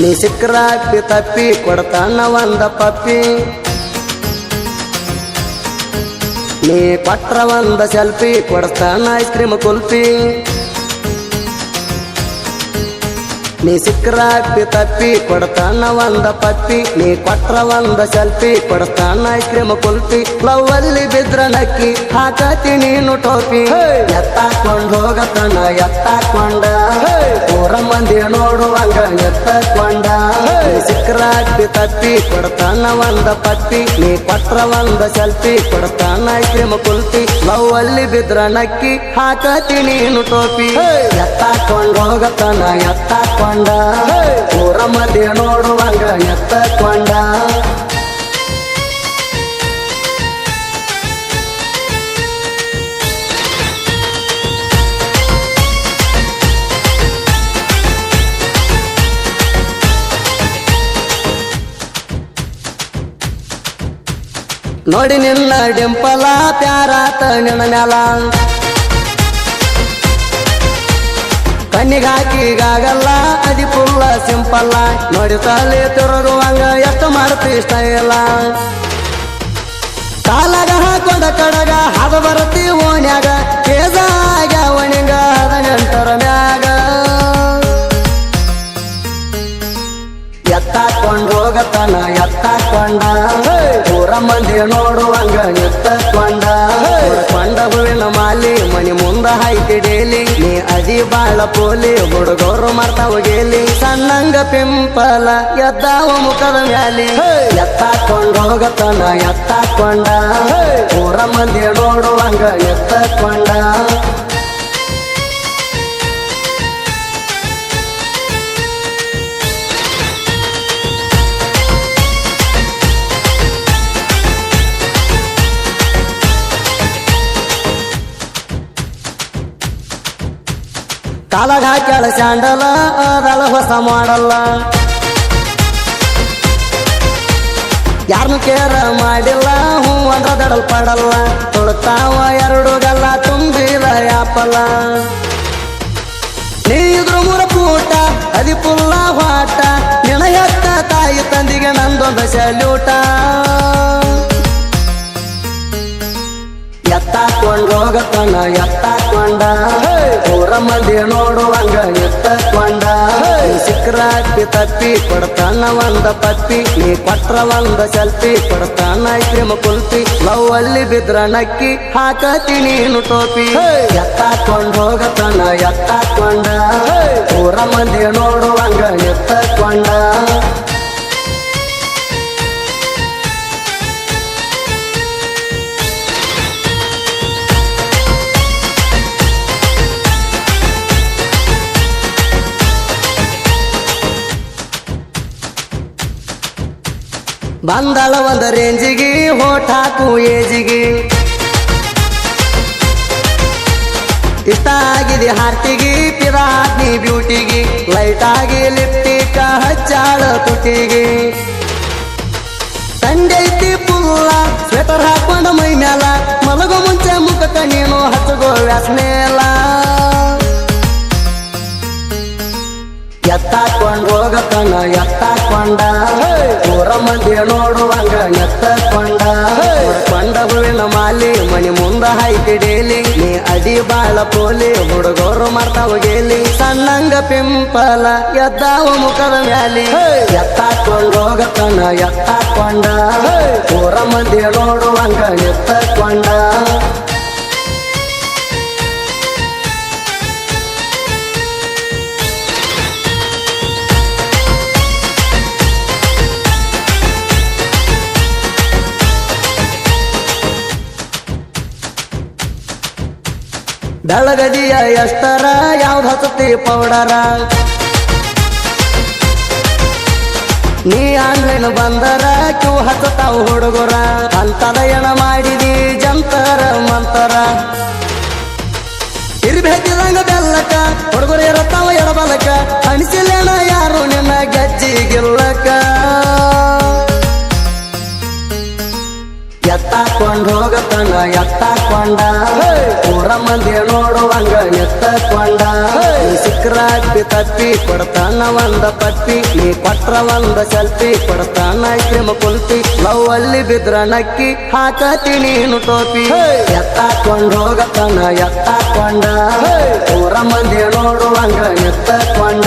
ನೀ ಸಿಕ್ಕರ ಅಪ್ಪಿ ತಪ್ಪಿ ಕೊಡ್ತಾನ ಒಂದ ಪಪ್ಪಿ ನೀ ಕೊಟ್ರ ಒಂದ ಸೆಲ್ಫಿ ಕೊಡ್ತಾನ ಐಸ್ ಕ್ರೀಮ್ ಕುಲ್ಫಿ ನೀ ಸಿಕ್ಕರ ಅಪ್ಪಿ ತಪ್ಪಿ ಕೊಡ್ತಾನ ಒಂದ ಪಪ್ಪಿ ನೀ ಕೊಟ್ರ ಒಂದ ಸೆಲ್ಫಿ ಕೊಡ್ತಾನ ಐಸ್ ಕ್ರೀಮ್ ಕುಲ್ಫಿ ಲವ್ ಅಲ್ಲಿ ಬಿದ್ರ ನಕ್ಕಿ ಹಾಕತಿ ನೀನು ಟೋಪಿ ಎತ್ತಾಕೊಂಡ್ ಹೋಗತನ ಎತ್ತಾಕೊಂಡ ಊರ ಮಂದಿ ನೋಡುವಂಗ ಎತ್ತಕೊಂಡ ನೀ ಸಿಕ್ಕರ ಅಪ್ಪಿ ತಪ್ಪಿ ಕೊಡ್ತಾನ ಒಂದ ಪಪ್ಪಿ ನೀ ಕೊಟ್ರ ಒಂದ ಸೆಲ್ಫಿ ಕೊಡ್ತಾನ ಐಸ್ ಕ್ರೀಮ್ ಕುಲ್ಫಿ ಲವ್ ಅಲ್ಲಿ ಬಿದ್ರ ನಕ್ಕಿ ಹಾಕತಿ ನೀನು ಟೋಪಿ ಎತ್ತಾಕೊಂಡ್ ಹೋಗತನ ಎತ್ತಾಕೊಂಡ ಊರ ಮಧ್ಯೆ ನೋಡುವಂಗ ಎತ್ತಕೊಂಡ ನೋಡಿ ನಿನ್ನ ಡಿಂಪಲ ಪ್ಯಾರಾತ ನಿನ್ನ ಮ್ಯಾಲ ಕಣ್ಣಿಗಾಕಿಗಾಗಲ್ಲ ಅದಿ ಫುಲ್ಲ ಸಿಂಪಲ್ಲ ನೋಡಿ ತಾಲಿ ತಿರುಗುವಂಗ ಎಷ್ಟು ಮಾಡ್ತಿ ಇಷ್ಟ ಇಲ್ಲ ಕಾಲಾಗ ಹಾಕೊಂಡ ಕಡಗ ಹದ ಬರತಿ ಓಣ್ಯಾಗ ಕೇಜಾಗ ಒಣಿಗ 18 ಮ್ಯಾಗ ಎತ್ತಾಕೊಂಡ್ ಹೋಗತನ ಎತ್ತಾಕೊಂಡ ಊರ ಮಂದಿ ನೋಡುವಂಗ ಎತ್ತಕೊಂಡ ಕೊಂಡ ಹೂವಿನ ಮಾಲಿ ಮನಿ ಮುಂದ ಹಾಯ್ತಿ ಡೇಲಿ ನೀ ಅದಿ ಬಾಳ ಪೋಲಿ ಹುಡುಗರು ಮಾಡ್ತಾವ ಗೇಲಿ ಸಣ್ಣಂಗ ಪಿಂಪಲ ಎದ್ದಾವ ಮುಖದ ಮ್ಯಾಲಿ ಎತ್ತಾಕೊಂಡ್ ಹೋಗತನ ಎತ್ತಾಕೊಂಡ ಊರ ಮಂದಿ ನೋಡುವಂಗ ಎತ್ತಕೊಂಡ ಕಾಲಾಗ ಹಾಕ್ಯಾಳ ಸ್ಯಾಂಡಲ ಅದಳ ಹೊಸ ಮಾಡಲ್ಲ ಯಾರನ್ನು ಕೇರ ಮಾಡಿಲ್ಲ ಹೂ ಅಂದ್ರ ದಡಲ್ ಪಡಲ್ಲ ತೊಳ್ತಾವ 2 ಗಲ್ಲ ತುಂಬಿದ ಯಾಪಲ್ಲ ನೀ ಇದ್ರು 3 ಪೂಟ ಅದಿ ಪುಲ್ಲ ಹಾಟ ನಿನ ಹೆತ್ತ ತಾಯಿ ತಂದಿಗೆ ನಂದೊಂದ ಸಲ್ಯೂಟ ಎತ್ತಾಕೊಂಡ್ ಹೋಗತನ ಎತ್ತಾಕೊಂಡ ಊರ ಮಂದಿ ನೋಡುವಂಗ ಎತ್ತಕೊಂಡ ಸಿಕ್ಕರ ಅಪ್ಪಿ ತಪ್ಪಿ ಕೊಡ್ತಾನ ಒಂದ ಪಪ್ಪಿ ನೀ ಕೊಟ್ರ ಒಂದ ಸೆಲ್ಫಿ ಕೊಡ್ತಾನ ಐಸ್ ಕ್ರೀಮ್ ಕುಲ್ಫಿ ಲವ್ ಅಲ್ಲಿ ಬಿದ್ರ ನಕ್ಕಿ ಹಾಕತಿ ನೀನು ಟೋಪಿ ಎತ್ತಾಕೊಂಡ್ ಹೋಗತನ ಎತ್ತಾಕೊಂಡ ಊರ ಮಂದಿ ನೋಡುವಂಗ ಎತ್ತಕೊಂಡ ಬಂದಳ ಒಂದ ರೇಂಜಿಗೆ ಹೋಟ್ ಹಾಕು ಏಜಿಗೆ ಇಷ್ಟ ಆಗಿದೆ ಹಾರ್ಟಿಗೆ ಪಿರಾಟ್ನಿ ಬ್ಯೂಟಿಗೆ ಲೈಟ್ ಆಗಿ ಲಿಪ್ಟಿಕ ಹಚ್ಚಾಳ ತುಟಿಗೆ ತಂಡೈತಿ ಪುಲ್ಲ ಸ್ವೆಟರ್ ಹಾಕೊಂಡ ಮೈ ಮ್ಯಾಲ ಮಲಗೋ ಮುಂಚೆ ಮುಖಕ್ಕ ನೀನು ಹಚ್ಚಗೋ ವ್ಯಾಸನೇಲ ಎತ್ತಾಕೊಂಡ್ ಹೋಗತನ ಎತ್ತಾಕೊಂಡ ಊರ ಮಂದಿ ನೋಡುವಂಗ ಎತ್ತಕೊಂಡ ಕೊಂಡ ಹೂವಿನ ಮಾಲಿ ಮನಿ ಮುಂದ ಹಾಯ್ತಿ ಡೇಲಿ ನೀ ಅದಿ ಬಾಳ ಪೋಲಿ ಹುಡುಗರು ಮಾಡ್ತಾವ ಗೇಲಿ ಸಣ್ಣಂಗ ಪಿಂಪಲ ಎದ್ದಾವ ಮುಖದ ಮ್ಯಾಲಿ ಎತ್ತಾಕೊಂಡ್ ಹೋಗತನ ಎತ್ತಾಕೊಂಡ ಊರ ಮಂದಿ ನೋಡುವಂಗ ಎತ್ತಕೊಂಡ ಬೆಳಗದಿಯ ಎಷ್ಟರ ಯಾವ್ದು ಹಚ್ಚತಿ ಪೌಡರ ನೀ ಆನ್ಲೈನ್ ಬಂದರ ಕ್ಯೂ ಹಚ್ಚತಾವ್ ಹುಡುಗರ ಅಂತದ ಎಣ ಮಾಡಿದಿ ಜಂತರ ಮಂತರ ಇರ್ಬೇಕಿದಂಗ ಬೆಲ್ಲಕ ಹುಡುಗರು ಇರತ್ತಾವ ಎಡಬಲಕ ಅನಿಸಿಲ್ಲೇನ ಯಾರು ನಿನ್ನ ಗೆಜ್ಜಿಗಿಲ್ಲಕ ಎತ್ತಾಕೊಂಡ್ ಎತ್ತಾಕೊಂಡ್ ಹೋಗತನ ಎತ್ತಾಕೊಂಡ ಊರ ಮಂದಿ ನೋಡುವಂಗ ಎತ್ತಕೊಂಡ ನೀ ಸಿಕ್ರ ಅಪ್ಪಿ ತಪ್ಪಿ ಕೊಡ್ತಾನ ಒಂದ ಪಪ್ಪಿ ನೀ ಕೊಟ್ರ ಒಂದ ಸೆಲ್ಫಿ ಕೊಡ್ತಾನ ಐಸ್ ಕ್ರೀಮ್ ಕುಲ್ಫಿ ಲವ್ ಅಲ್ಲಿ ಬಿದ್ರ ನಕ್ಕಿ ಹಾಕತಿ ನೀನು ಟೋಪಿ ಎತ್ತಾಕೊಂಡ್ ಹೋಗತನ ಎತ್ತಾಕೊಂಡ ಊರ ಮಂದಿ ನೋಡುವಂಗ ಎತ್ತಕೊಂಡ